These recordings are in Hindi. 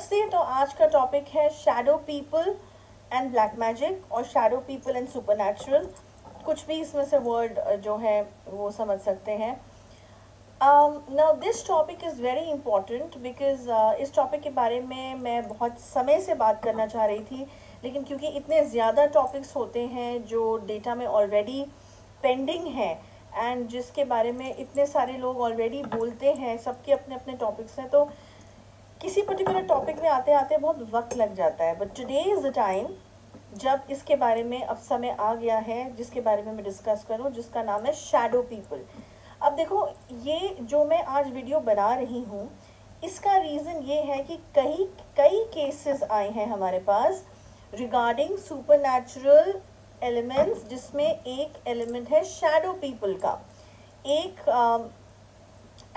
नमस्ते। तो आज का टॉपिक है shadow people and black magic और शैडो पीपल एंड सुपरनैचुरल। कुछ भी इसमें से वर्ड जो है वो समझ सकते हैं। Now this topic is very important because इस टॉपिक के बारे में मैं बहुत समय से बात करना चाह रही थी, लेकिन क्योंकि इतने ज़्यादा टॉपिक्स होते हैं जो डेटा में ऑलरेडी पेंडिंग है एंड जिसके बारे में इतने सारे लोग ऑलरेडी बोलते हैं, सबके अपने अपने टॉपिक्स हैं, तो किसी पर्टिकुलर टॉपिक में आते आते बहुत वक्त लग जाता है। But today is the time जब इसके बारे में अब समय आ गया है जिसके बारे में मैं डिस्कस करूं, जिसका नाम है शैडो पीपल। अब देखो, ये जो मैं आज वीडियो बना रही हूं इसका रीज़न ये है कि कई केसेस आए हैं हमारे पास रिगार्डिंग सुपरनैचुरल एलिमेंट्स, जिसमें एक एलिमेंट है शैडो पीपल का। एक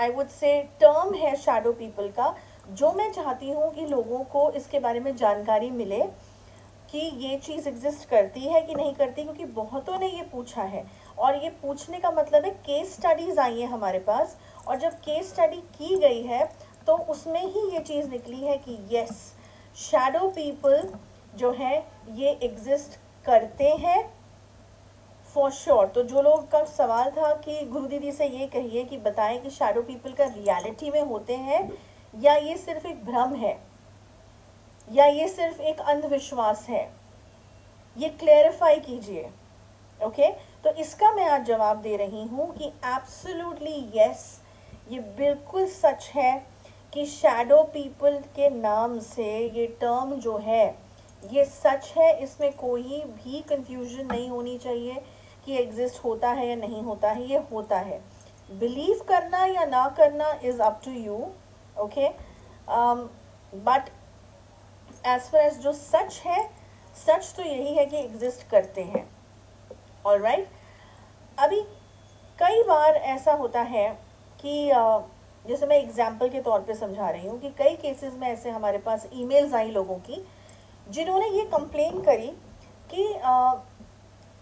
आई वुड से टर्म है शैडो पीपल का, जो मैं चाहती हूँ कि लोगों को इसके बारे में जानकारी मिले कि ये चीज़ एग्जिस्ट करती है कि नहीं करती, क्योंकि बहुतों ने ये पूछा है। और ये पूछने का मतलब है केस स्टडीज़ आई है हमारे पास, और जब केस स्टडी की गई है तो उसमें ही ये चीज़ निकली है कि यस, शैडो पीपल जो है ये एग्जिस्ट करते हैं फॉर श्योर। तो जो लोग का सवाल था कि गुरु दीदी से ये कहिए कि बताएं कि शैडो पीपल का रियलिटी में होते हैं या ये सिर्फ एक भ्रम है या ये सिर्फ एक अंधविश्वास है, ये क्लेरिफाई कीजिए। ओके, तो इसका मैं आज जवाब दे रही हूँ कि एब्सोल्युटली यस, ये बिल्कुल सच है कि शैडो पीपल के नाम से ये टर्म जो है ये सच है। इसमें कोई भी कंफ्यूजन नहीं होनी चाहिए कि एग्जिस्ट होता है या नहीं होता है। ये होता है, बिलीव करना या ना करना is up to you. Okay, but as far as जो सच है, सच तो यही है कि एग्जिस्ट करते हैं। ऑलराइट, अभी कई बार ऐसा होता है कि जैसे मैं एग्जाम्पल के तौर पे समझा रही हूँ कि कई केसेस में ऐसे हमारे पास ईमेल्स आई लोगों की जिन्होंने ये कंप्लेन करी कि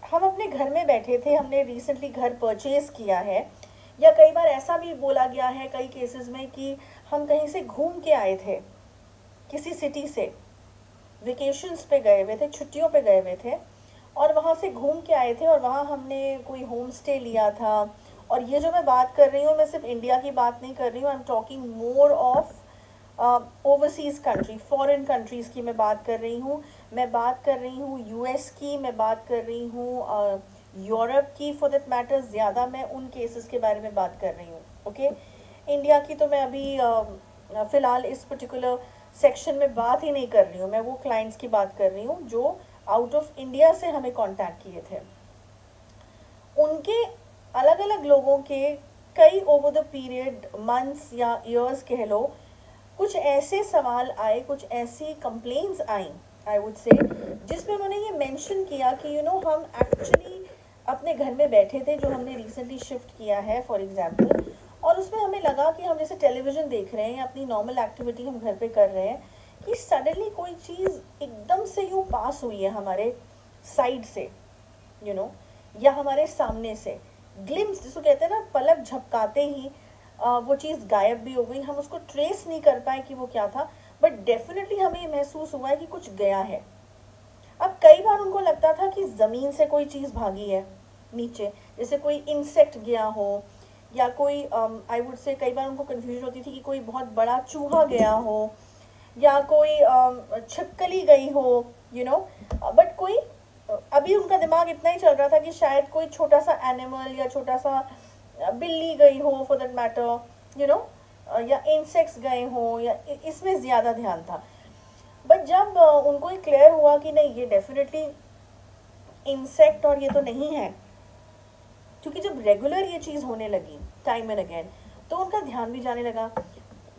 हम अपने घर में बैठे थे, हमने रिसेंटली घर परचेज किया है, या कई बार ऐसा भी बोला गया है कई केसेस में कि हम कहीं से घूम के आए थे, किसी सिटी से वेकेशंस पे गए हुए थे, छुट्टियों पे गए हुए थे, और वहाँ से घूम के आए थे और वहाँ हमने कोई होम स्टे लिया था। और ये जो मैं बात कर रही हूँ, मैं सिर्फ इंडिया की बात नहीं कर रही हूँ, I am talking more of overseas country, foreign countries की मैं बात कर रही हूँ। मैं बात कर रही हूँ यूएस की, मैं बात कर रही हूँ यूरोप की, फॉर दैट मैटर ज़्यादा मैं उन केसेस के बारे में बात कर रही हूँ। ओके, इंडिया की तो मैं अभी फ़िलहाल इस पर्टिकुलर सेक्शन में बात ही नहीं कर रही हूँ। मैं वो क्लाइंट्स की बात कर रही हूँ जो आउट ऑफ इंडिया से हमें कांटेक्ट किए थे। उनके अलग अलग लोगों के कई ओवर द पीरियड, मंथ्स या ईयर्स कह लो, कुछ ऐसे सवाल आए, कुछ ऐसी complaints I I would say, जिसमें उन्होंने ये मेंशन किया कि हम एक्चुअली अपने घर में बैठे थे जो हमने रिसेंटली शिफ्ट किया है फॉर एग्जांपल, और उसमें हमें लगा कि हम जैसे टेलीविज़न देख रहे हैं या अपनी नॉर्मल एक्टिविटी हम घर पे कर रहे हैं कि सडनली कोई चीज़ एकदम से यूँ पास हुई है हमारे साइड से, या हमारे सामने से, ग्लिम्स जिसको कहते हैं ना, पलक झपकाते ही वो चीज़ गायब भी हो गई। हम उसको ट्रेस नहीं कर पाए कि वो क्या था, बट डेफिनेटली हमें ये महसूस हुआ है कि कुछ गया है। अब कई बार उनको लगता था कि ज़मीन से कोई चीज़ भागी है नीचे, जैसे कोई इंसेक्ट गया हो, या कोई आई वुड से कई बार उनको कन्फ्यूजन होती थी कि कोई बहुत बड़ा चूहा गया हो, या कोई छिपकली गई हो, बट कोई अभी उनका दिमाग इतना ही चल रहा था कि शायद कोई छोटा सा एनिमल या छोटा सा बिल्ली गई हो फॉर दैट मैटर, या इंसेक्ट्स गए हो, या इसमें ज़्यादा ध्यान था। बट जब उनको ये क्लियर हुआ कि नहीं, ये डेफिनेटली इंसेक्ट और ये तो नहीं है, क्योंकि जब रेगुलर ये चीज़ होने लगी टाइम एंड अगेन, तो उनका ध्यान भी जाने लगा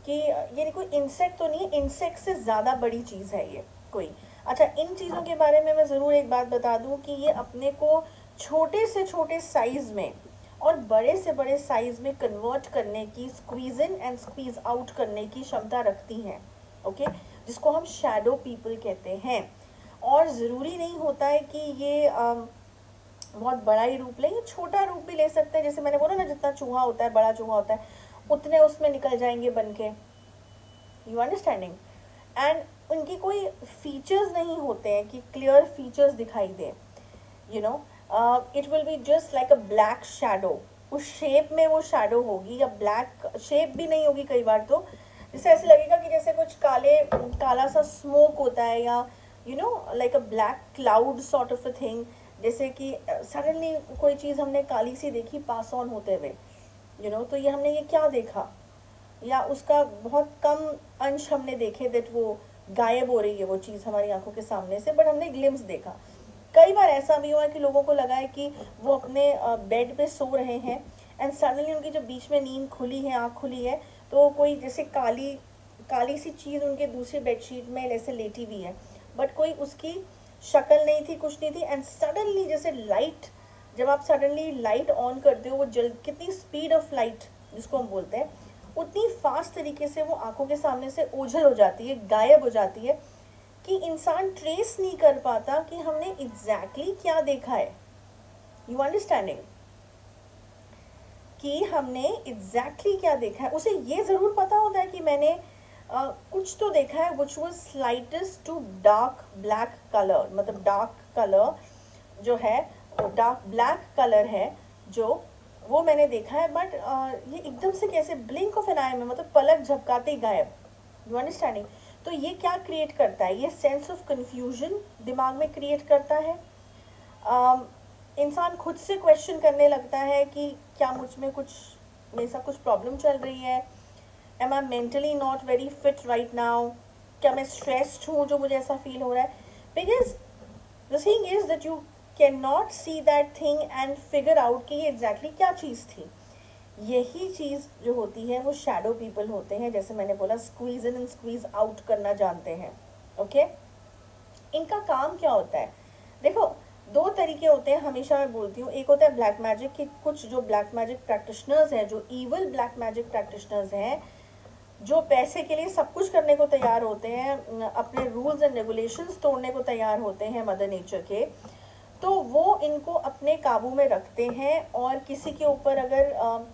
कि ये कोई इंसेक्ट तो नहीं, इंसेक्ट से ज़्यादा बड़ी चीज़ है ये कोई। अच्छा, इन चीज़ों के बारे में मैं ज़रूर एक बात बता दूं कि ये अपने को छोटे से छोटे साइज़ में और बड़े से बड़े साइज़ में कन्वर्ट करने की, squeeze in and squeeze out करने की क्षमता रखती हैं। ओके, जिसको हम शैडो पीपल कहते हैं। और ज़रूरी नहीं होता है कि ये बहुत बड़ा ही रूप ले, ये छोटा रूप भी ले सकते हैं। जैसे मैंने बोला ना, जितना चूहा होता है, बड़ा चूहा होता है, उतने उसमें निकल जाएंगे बन के, यू अंडरस्टैंडिंग। एंड उनकी कोई फीचर्स नहीं होते हैं कि क्लियर फीचर्स दिखाई दें, you know, it will be just like a black shadow, उस शेप में वो शेडो होगी, या ब्लैक शेप भी नहीं होगी कई बार, तो जिससे ऐसे लगेगा कि जैसे कुछ काला सा स्मोक होता है, या you know like a black cloud sort of a thing, जैसे कि सडनली कोई चीज़ हमने काली सी देखी पास ऑन होते हुए, यू नो, तो ये हमने ये क्या देखा, या उसका बहुत कम अंश हमने देखे दैट वो गायब हो रही है वो चीज़ हमारी आंखों के सामने से, बट हमने ग्लिम्स देखा। कई बार ऐसा भी हुआ है कि लोगों को लगा है कि वो अपने बेड पे सो रहे हैं एंड सडनली उनकी जब बीच में नींद खुली है, आँख खुली है, तो कोई जैसे काली काली सी चीज़ उनके दूसरी बेडशीट में जैसे लेटी हुई है, बट कोई उसकी शक्ल नहीं थी, कुछ नहीं थी, एंड सडनली जैसे लाइट, जब आप सडनली लाइट ऑन करते हो, वो जल कितनी स्पीड ऑफ लाइट जिसको हम बोलते हैं, उतनी फास्ट तरीके से वो आंखों के सामने से ओझल हो जाती है, गायब हो जाती है, कि इंसान ट्रेस नहीं कर पाता कि हमने एग्जैक्टली क्या देखा है। यू अंडरस्टैंडिंग, कि हमने एग्जैक्टली क्या देखा है। उसे ये ज़रूर पता होता है कि मैंने कुछ तो देखा है which was slightest to dark black colour, मतलब डार्क कलर जो है, डार्क ब्लैक कलर है जो, वो मैंने देखा है, बट ये एकदम से कैसे ब्लिंक ऑफ एन आई में, मतलब पलक झपकाते ही गायब। यू अंडरस्टैंडिंग, तो ये क्या क्रिएट करता है, ये सेंस ऑफ कन्फ्यूजन दिमाग में क्रिएट करता है। इंसान खुद से क्वेश्चन करने लगता है कि क्या मुझ में कुछ, मेरे साथ कुछ प्रॉब्लम चल रही है, am I mentally not very fit right now, क्या मैं स्ट्रेस्ड हूँ जो मुझे ऐसा फील हो रहा है, because the thing is that you can not see that thing and figure out कि ये एग्जैक्टली क्या चीज़ थी। यही चीज़ जो होती है वो शैडो पीपल होते हैं, जैसे मैंने बोला squeeze in and squeeze out करना जानते हैं। ओके, इनका काम क्या होता है, देखो दो तरीके होते हैं, हमेशा मैं बोलती हूँ, एक होता है ब्लैक मैजिक कि कुछ जो ब्लैक मैजिक प्रैक्टिशनर्स हैं, जो ईवल ब्लैक मैजिक प्रैक्टिशनर्स हैं, जो पैसे के लिए सब कुछ करने को तैयार होते हैं, अपने रूल्स एंड रेगुलेशंस तोड़ने को तैयार होते हैं मदर नेचर के, तो वो इनको अपने काबू में रखते हैं। और किसी के ऊपर अगर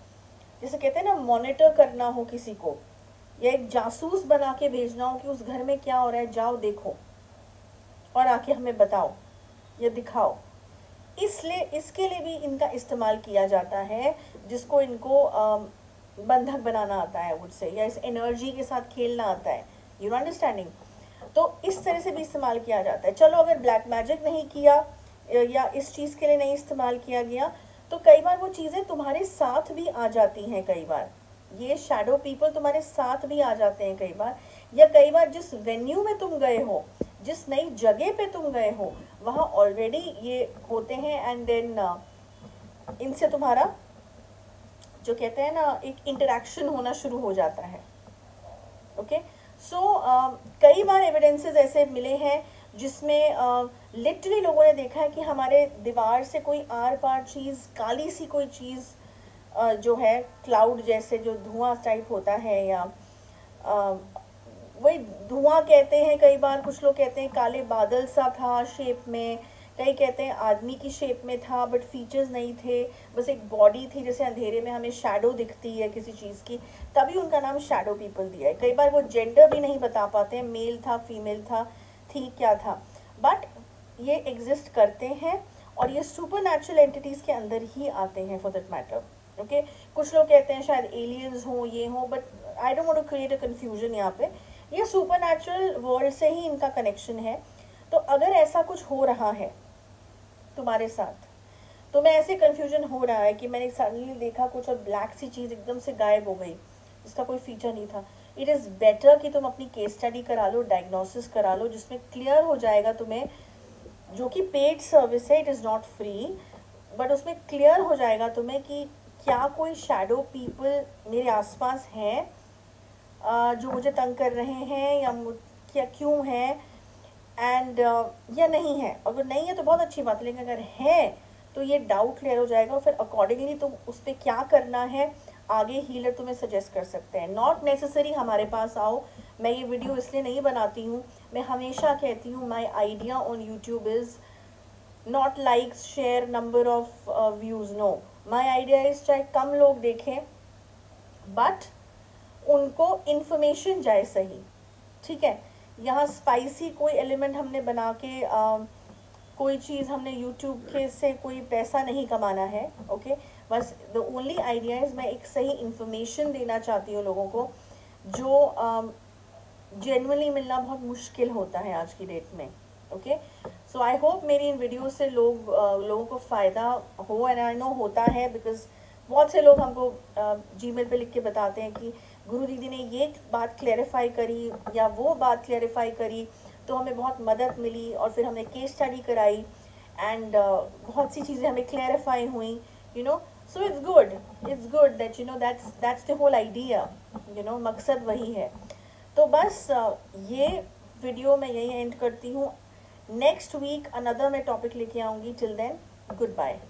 जैसे कहते हैं ना, मॉनिटर करना हो किसी को, या एक जासूस बना के भेजना हो कि उस घर में क्या हो रहा है, जाओ देखो और आके हमें बताओ या दिखाओ, इसलिए इसके लिए भी इनका इस्तेमाल किया जाता है, जिसको इनको बंधक बनाना आता है मुझसे, या इस एनर्जी के साथ खेलना आता है। यू अंडरस्टैंडिंग, तो इस तरह से भी इस्तेमाल किया जाता है। चलो अगर ब्लैक मैजिक नहीं किया या इस चीज़ के लिए नहीं इस्तेमाल किया गया, तो कई बार वो चीज़ें तुम्हारे साथ भी आ जाती हैं, कई बार ये शैडो पीपल तुम्हारे साथ भी आ जाते हैं कई बार, या कई बार जिस वेन्यू में तुम गए हो, जिस नई जगह पे तुम गए हो, वहाँ ऑलरेडी ये होते हैं, एंड देन इनसे तुम्हारा जो कहते हैं ना एक इंटरेक्शन होना शुरू हो जाता है। ओके, सो कई बार एविडेंसेस ऐसे मिले हैं जिसमें लिटरली लोगों ने देखा है कि हमारे दीवार से कोई आर पार चीज़, काली सी कोई चीज़ जो है, क्लाउड जैसे जो धुआं टाइप होता है, या वही धुआं कहते हैं, कई बार कुछ लोग कहते हैं काले बादल सा था शेप में, कई कहते हैं आदमी की शेप में था बट फीचर्स नहीं थे, बस एक बॉडी थी, जैसे अंधेरे में हमें शैडो दिखती है किसी चीज़ की, तभी उनका नाम शैडो पीपल दिया है। कई बार वो जेंडर भी नहीं बता पाते हैं, मेल था, फीमेल था, थी क्या था, बट ये एग्जिस्ट करते हैं और ये सुपर नेचुरल एंटिटीज़ के अंदर ही आते हैं फॉर दैट मैटर। ओके, कुछ लोग कहते हैं शायद एलियंस हों, ये हों, but I don't want to create a confusion यहाँ पे, ये सुपर नेचुरल वर्ल्ड से ही इनका कनेक्शन है। तो अगर ऐसा कुछ हो रहा है तुम्हारे साथ, तो मैं ऐसे कंफ्यूजन हो रहा है कि मैंने सडनली देखा कुछ और ब्लैक सी चीज़ एकदम से गायब हो गई, इसका कोई फीचर नहीं था, इट इज़ बेटर कि तुम अपनी केस स्टडी करा लो, डायग्नोसिस करा लो, जिसमें क्लियर हो जाएगा तुम्हें, जो कि पेड सर्विस है, it is not free, but उसमें क्लियर हो जाएगा तुम्हें कि क्या कोई शैडो पीपल मेरे आसपास हैं जो मुझे तंग कर रहे हैं, या क्या क्यों हैं, एंड या नहीं है। अगर नहीं है तो बहुत अच्छी बात है, लेकिन अगर है तो ये डाउट क्लियर हो जाएगा, और फिर अकॉर्डिंगली तुम उस पर क्या करना है आगे हीलर तुम्हें सजेस्ट कर सकते हैं। नॉट नेसेसरी हमारे पास आओ, मैं ये वीडियो इसलिए नहीं बनाती हूँ, मैं हमेशा कहती हूँ my idea on YouTube is not likes share number of views, no, my idea is चाहे कम लोग देखें बट उनको इन्फॉर्मेशन जाए सही, ठीक है, यहाँ स्पाइसी कोई एलिमेंट हमने बना के कोई चीज़ हमने यूट्यूब के से कोई पैसा नहीं कमाना है, ओके। बस द ओनली आइडिया इज़ मैं एक सही इंफॉर्मेशन देना चाहती हूँ लोगों को, जो जेन्युइनली मिलना बहुत मुश्किल होता है आज की डेट में, ओके। सो आई होप मेरी इन वीडियो से लोगों को फ़ायदा हो, एंड आई नो होता है, बिकॉज बहुत से लोग हमको जीमेल पे लिख के बताते हैं कि गुरु दीदी ने ये बात क्लैरिफाई करी या वो बात क्लैरिफाई करी, तो हमें बहुत मदद मिली, और फिर हमने केस स्टडी कराई एंड बहुत सी चीज़ें हमें क्लैरिफाई हुई, you know. So it's good that you know that's the whole idea, you know, मकसद वही है। तो बस ये वीडियो मैं यही एंड करती हूँ। नेक्स्ट वीक अनदर मैं टॉपिक लेके आऊँगी। Till then, good bye.